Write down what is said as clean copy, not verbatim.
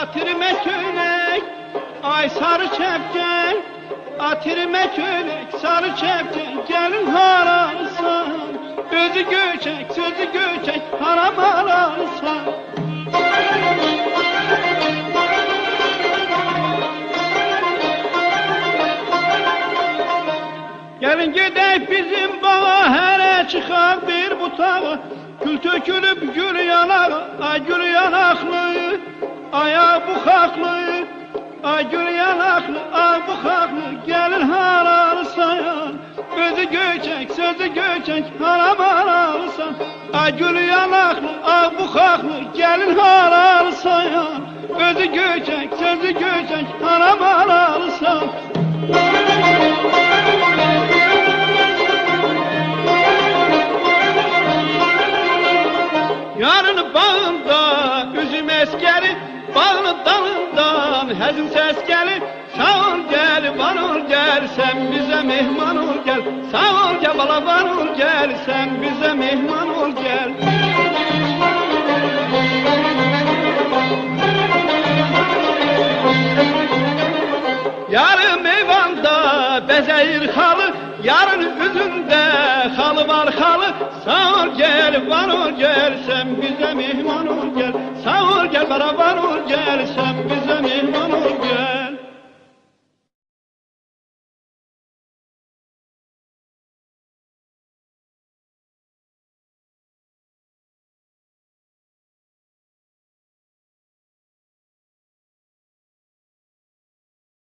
Atirime kölek, ay sarı çepken, atirime kölek, sarı çepken, gelin hararsan, özü göçek, sözü göçek, haram ararsan. Gelin gidek bizim bağa, hele çıkar bir butağa, gül tökülüp gül yanağı, ay gül yanaklı. Ay bu haklı, ay gül yanaklı, ay bu haklı, gelin hararsan, özü göçek, sözü göçek, haram ararsan. Ay gül yanaklı, ay bu haklı, gelin hararsan, özü göçek, sözü göçek, haram ararsan. Yarın bağında üzüm eskeri, bağlı dalından hezin ses gelir. Sağ ol gel, var ol gel, sen bize mehman ol gel. Sağ ol gel, bala var ol gel, sen bize mehman ol gel. Yarın meyvanda bezeyir halı, yarın üzümde halı var halı. Sağ ol gel, var ol gel, sen bize mehman ol gel. Sağ ol gel, beraber ol gel, sen bize mehman ol gel.